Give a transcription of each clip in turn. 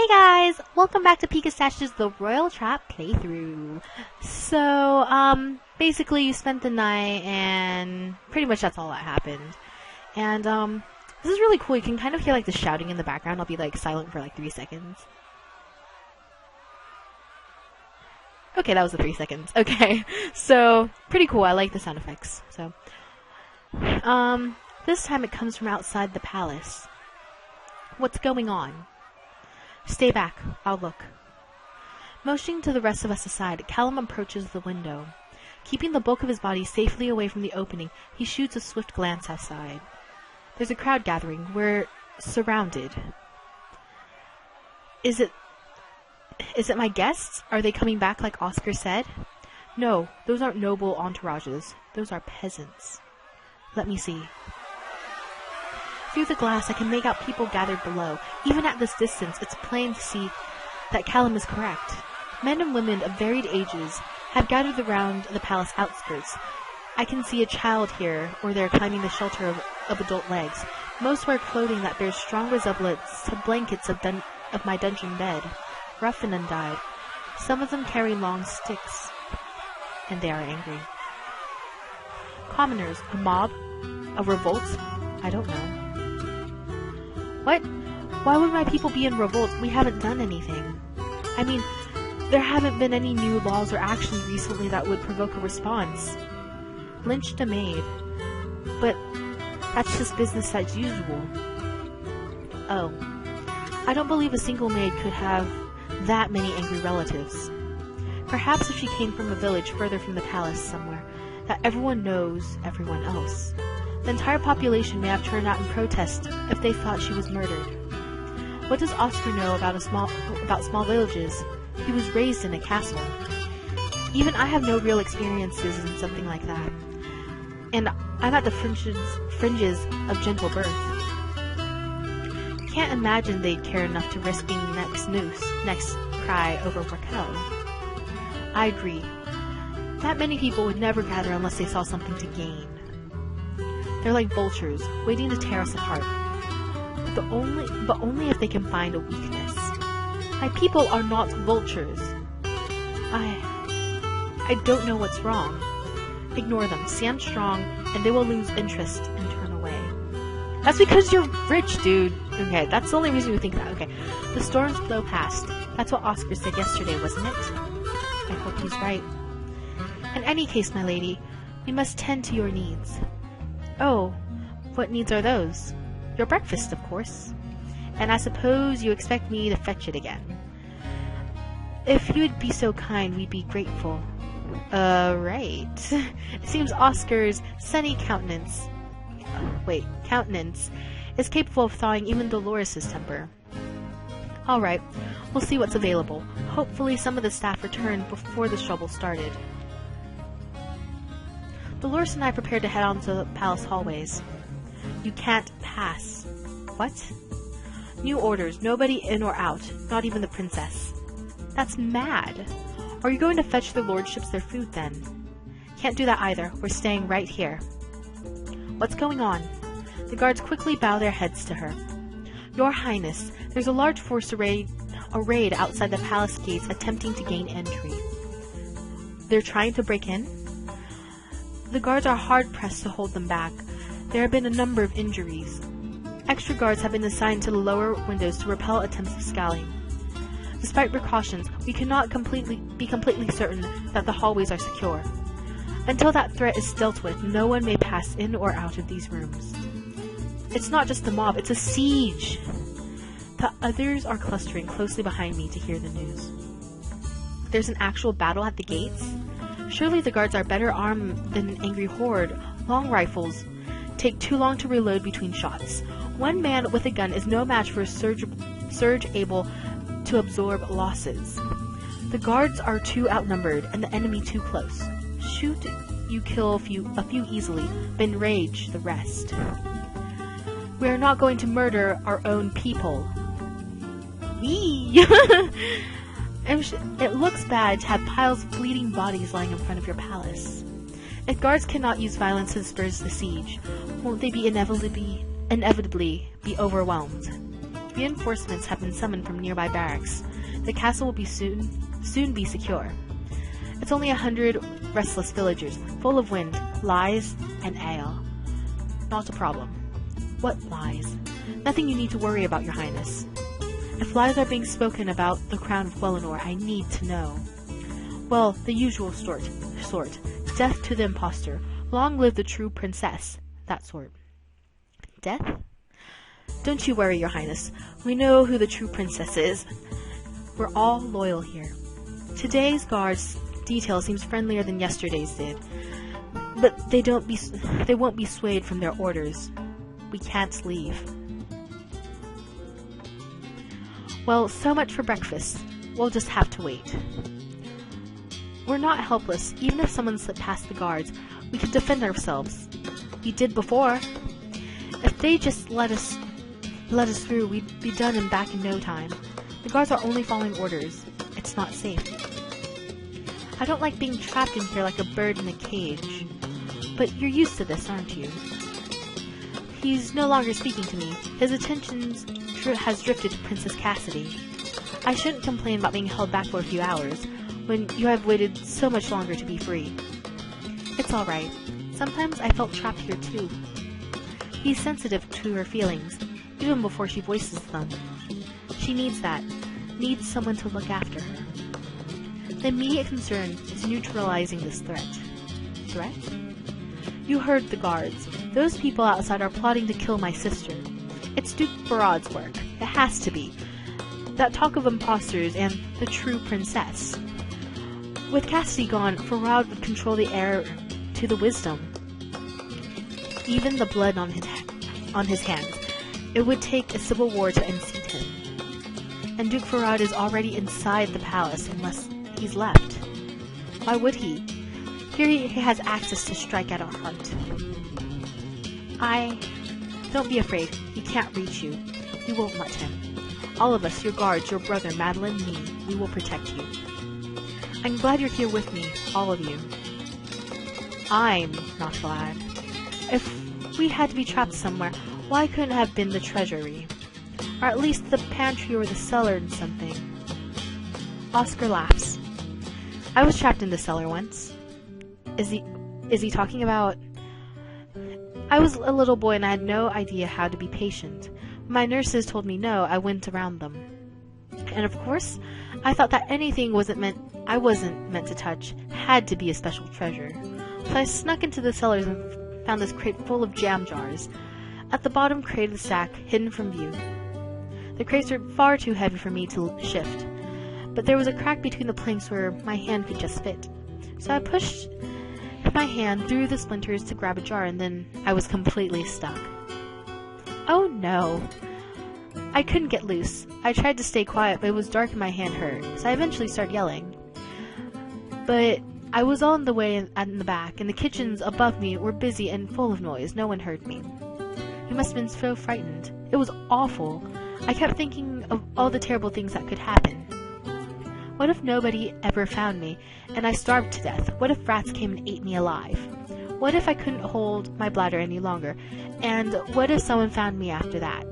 Hey guys! Welcome back to Pikastash's The Royal Trap playthrough. So, basically you spent the night and pretty much that's all that happened. And, this is really cool. You can kind of hear like the shouting in the background. I'll be like silent for like 3 seconds. Okay, that was the 3 seconds. Okay, so, pretty cool. I like the sound effects. So, this time it comes from outside the palace. What's going on? Stay back. I'll look. Motioning to the rest of us aside, Callum approaches the window. Keeping the bulk of his body safely away from the opening, he shoots a swift glance outside. There's a crowd gathering. We're surrounded. Is it my guests? Are they coming back like Oscar said? No, those aren't noble entourages. Those are peasants. Let me see. Through the glass, I can make out people gathered below. Even at this distance, it's plain to see that Callum is correct. Men and women of varied ages have gathered around the palace outskirts. I can see a child here, or there climbing the shelter of adult legs. Most wear clothing that bears strong resemblance to blankets of my dungeon bed, rough and undyed. Some of them carry long sticks, and they are angry. Commoners, a mob, a revolt, I don't know. What? Why would my people be in revolt? We haven't done anything. I mean, there haven't been any new laws or actions recently that would provoke a response. Lynched a maid. But that's just business as usual. Oh. I don't believe a single maid could have that many angry relatives. Perhaps if she came from a village further from the palace somewhere, that everyone knows everyone else. The entire population may have turned out in protest if they thought she was murdered. What does Oscar know about small villages? He was raised in a castle. Even I have no real experiences in something like that. And I'm at the fringes of gentle birth. Can't imagine they'd care enough to risk being next cry over Raquel. I agree. That many people would never gather unless they saw something to gain. They're like vultures, waiting to tear us apart. But only if they can find a weakness. My people are not vultures. I don't know what's wrong. Ignore them, stand strong, and they will lose interest and turn away. That's because you're rich, dude. Okay, that's the only reason you think that. Okay, the storms blow past. That's what Oscar said yesterday, wasn't it? I hope he's right. In any case, my lady, we must tend to your needs. Oh, what needs are those? Your breakfast, of course. And I suppose you expect me to fetch it again. If you would be so kind, we'd be grateful. Right. It seems Oscar's sunny countenance is capable of thawing even Dolores' temper. Alright, we'll see what's available. Hopefully some of the staff returned before the trouble started. Dolores and I prepared to head on to the palace hallways. You can't pass. What? New orders. Nobody in or out. Not even the princess. That's mad. Are you going to fetch their lordships their food then? Can't do that either. We're staying right here. What's going on? The guards quickly bow their heads to her. Your Highness, there's a large force arrayed outside the palace gates attempting to gain entry. They're trying to break in? The guards are hard-pressed to hold them back. There have been a number of injuries. Extra guards have been assigned to the lower windows to repel attempts of scouting. Despite precautions, we cannot be completely certain that the hallways are secure. Until that threat is dealt with, no one may pass in or out of these rooms. It's not just a mob, it's a siege! The others are clustering closely behind me to hear the news. There's an actual battle at the gates? Surely the guards are better armed than an angry horde. Long rifles take too long to reload between shots. One man with a gun is no match for a surge able to absorb losses. The guards are too outnumbered and the enemy too close. Shoot, you kill a few easily, then enrage the rest. We are not going to murder our own people. Wee! It looks bad to have piles of bleeding bodies lying in front of your palace. If guards cannot use violence to disperse the siege, won't they be inevitably be overwhelmed? Reinforcements have been summoned from nearby barracks. The castle will soon be secure. It's only 100 restless villagers, full of wind, lies, and ale. Not a problem. What lies? Nothing you need to worry about, Your Highness. If lies are being spoken about the crown of Quellenor, I need to know. Well, the usual sort. Death to the impostor. Long live the true princess. That sort. Death? Don't you worry, Your Highness. We know who the true princess is. We're all loyal here. Today's guard's detail seems friendlier than yesterday's did, but they won't be swayed from their orders. We can't leave. Well, so much for breakfast. We'll just have to wait. We're not helpless. Even if someone slipped past the guards, we could defend ourselves. We did before. If they just let us through, we'd be done and back in no time. The guards are only following orders. It's not safe. I don't like being trapped in here like a bird in a cage. But you're used to this, aren't you? He's no longer speaking to me. His attention has drifted to Princess Cassidy. I shouldn't complain about being held back for a few hours, when you have waited so much longer to be free. It's all right. Sometimes I felt trapped here too. He's sensitive to her feelings, even before she voices them. She needs that. Needs someone to look after her. The immediate concern is neutralizing this threat. Threat? You heard the guards. Those people outside are plotting to kill my sister. It's Duke Farad's work. It has to be. That talk of imposters and the true princess. With Cassidy gone, Farad would control the heir to the wisdom. Even the blood on his hands. It would take a civil war to unseat him. And Duke Farad is already inside the palace unless he's left. Why would he? Here he has access to strike at our heart. Don't be afraid. He can't reach you. We won't let him. All of us, your guards, your brother, Madeline, me, we will protect you. I'm glad you're here with me, all of you. I'm not glad. If we had to be trapped somewhere, why couldn't it have been the treasury? Or at least the pantry or the cellar and something. Oscar laughs. I was trapped in the cellar once. Is he talking about... I was a little boy and I had no idea how to be patient. When my nurses told me no, I went around them. And of course, I thought that anything I wasn't meant to touch had to be a special treasure. So I snuck into the cellars and found this crate full of jam jars. At the bottom crate of the stack, hidden from view. The crates were far too heavy for me to shift, but there was a crack between the planks where my hand could just fit. So I pushed my hand through the splinters to grab a jar, and then I was completely stuck. Oh no! I couldn't get loose. I tried to stay quiet, but it was dark and my hand hurt, so I eventually started yelling. But I was all in the way in the back, and the kitchens above me were busy and full of noise. No one heard me. He must have been so frightened. It was awful. I kept thinking of all the terrible things that could happen. What if nobody ever found me, and I starved to death? What if rats came and ate me alive? What if I couldn't hold my bladder any longer? And what if someone found me after that?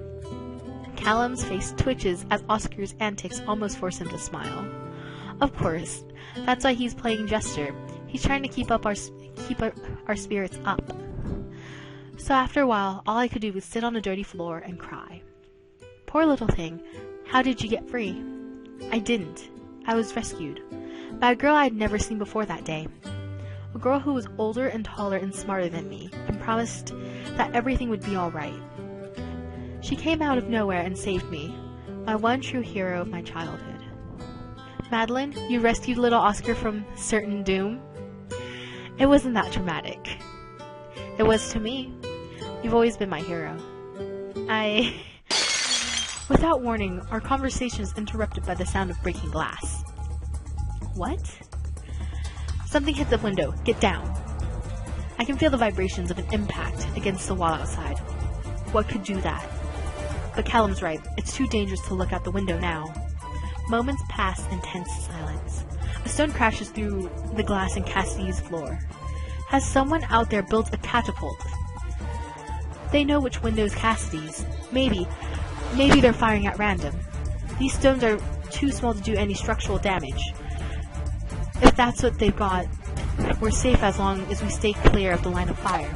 Callum's face twitches as Oscar's antics almost force him to smile. Of course, that's why he's playing jester. He's trying to keep our spirits up. So after a while, all I could do was sit on a dirty floor and cry. Poor little thing, how did you get free? I didn't. I was rescued by a girl I had never seen before that day. A girl who was older and taller and smarter than me, and promised that everything would be alright. She came out of nowhere and saved me, my one true hero of my childhood. Madeline, you rescued little Oscar from certain doom? It wasn't that dramatic. It was to me. You've always been my hero. Without warning, our conversation is interrupted by the sound of breaking glass. What? Something hit the window. Get down. I can feel the vibrations of an impact against the wall outside. What could do that? But Callum's right. It's too dangerous to look out the window now. Moments pass in tense silence. A stone crashes through the glass in Cassidy's floor. Has someone out there built a catapult? They know which window is Cassidy's. Maybe. Maybe they're firing at random. These stones are too small to do any structural damage. If that's what they've got, we're safe as long as we stay clear of the line of fire.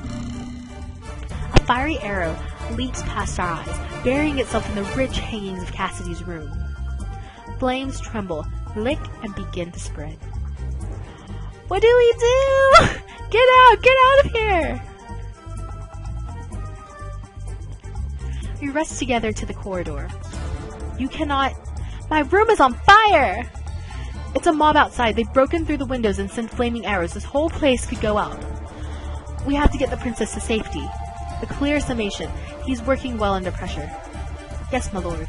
A fiery arrow leaps past our eyes, burying itself in the rich hangings of Cassidy's room. Flames tremble, lick, and begin to spread. What do we do? Get out of here! We rush together to the corridor. You cannot... My room is on fire! It's a mob outside. They've broken through the windows and sent flaming arrows. This whole place could go up. We have to get the princess to safety. A clear summation. He's working well under pressure. Yes, my lord.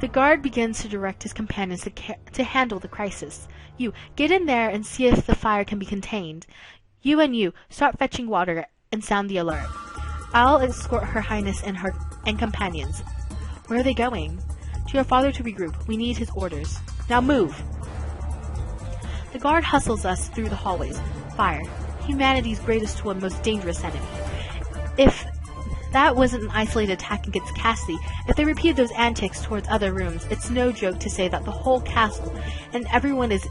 The guard begins to direct his companions to handle the crisis. You, get in there and see if the fire can be contained. You and you, start fetching water and sound the alert. I'll escort Her Highness and companions. Where are they going? To your father to regroup. We need his orders. Now move! The guard hustles us through the hallways. Fire. Humanity's greatest tool and most dangerous enemy. If that wasn't an isolated attack against Cassidy, if they repeated those antics towards other rooms, it's no joke to say that the whole castle and everyone is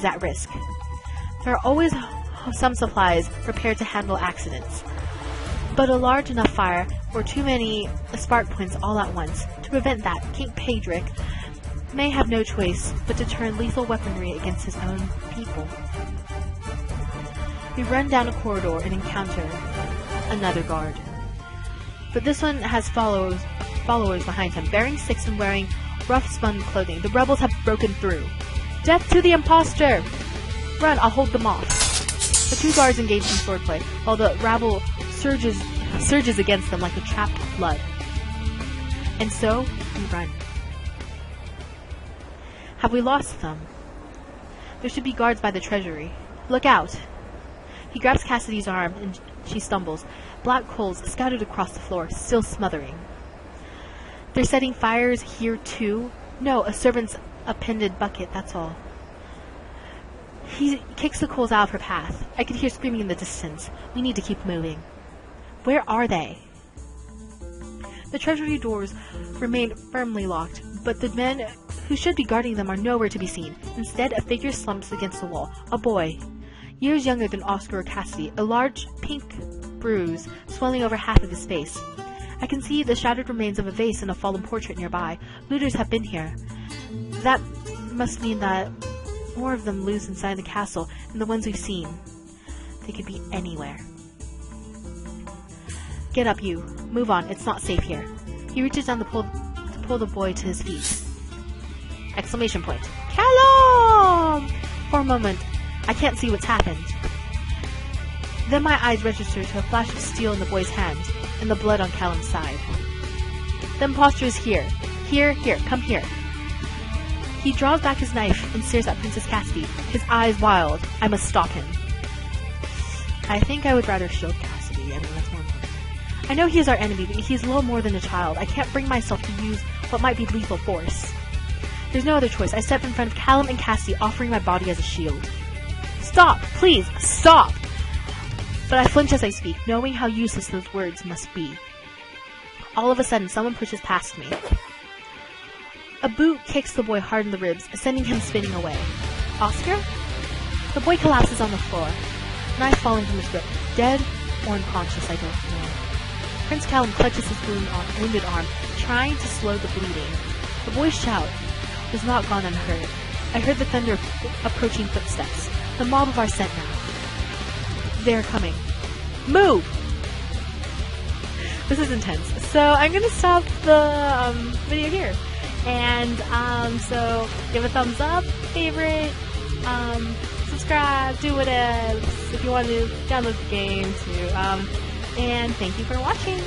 at risk. There are always some supplies prepared to handle accidents. But a large enough fire, or too many spark points all at once, to prevent that, King Pedric may have no choice but to turn lethal weaponry against his own people. We run down a corridor and encounter another guard. But this one has followers behind him, bearing sticks and wearing rough spun clothing. The rebels have broken through. Death to the imposter! Run, I'll hold them off. The two guards engage in swordplay, while the rabble surges against them like a trapped flood. And so, we run. Have we lost them? There should be guards by the treasury. Look out! He grabs Cassidy's arm, and she stumbles. Black coals scattered across the floor, still smothering. They're setting fires here too? No, a servant's appended bucket, that's all. He kicks the coals out of her path. I could hear screaming in the distance. We need to keep moving. Where are they? The treasury doors remain firmly locked, but the men who should be guarding them are nowhere to be seen. Instead, a figure slumps against the wall. A boy. Years younger than Oscar or Cassidy, a large pink bruise swelling over half of his face. I can see the shattered remains of a vase and a fallen portrait nearby. Looters have been here. That must mean that more of them loose inside the castle than the ones we've seen. They could be anywhere. Get up, you. Move on. It's not safe here. He reaches down to pull the boy to his feet. Exclamation point. Callum! For a moment, I can't see what's happened. Then my eyes register to a flash of steel in the boy's hand, and the blood on Callum's side. The impostor is here. Here, come here. He draws back his knife and stares at Princess Cassidy, his eyes wild. I must stop him. I think I would rather shield Cassidy. I mean, that's more important. I know he is our enemy, but he's little more than a child. I can't bring myself to use what might be lethal force. There's no other choice. I step in front of Callum and Cassidy, offering my body as a shield. Stop! Please, stop! But I flinch as I speak, knowing how useless those words must be. All of a sudden, someone pushes past me. A boot kicks the boy hard in the ribs, sending him spinning away. Oscar? The boy collapses on the floor, knife falling from his grip. Dead or unconscious, I don't know. Prince Callum clutches his wounded arm, trying to slow the bleeding. The boy's shout was not gone unheard. I heard the thunder of approaching footsteps. The mob of our scent now. They're coming. Move! This is intense. So I'm going to stop the video here. And so give a thumbs up, favorite, subscribe, do whatever if you want to download the game too. And thank you for watching.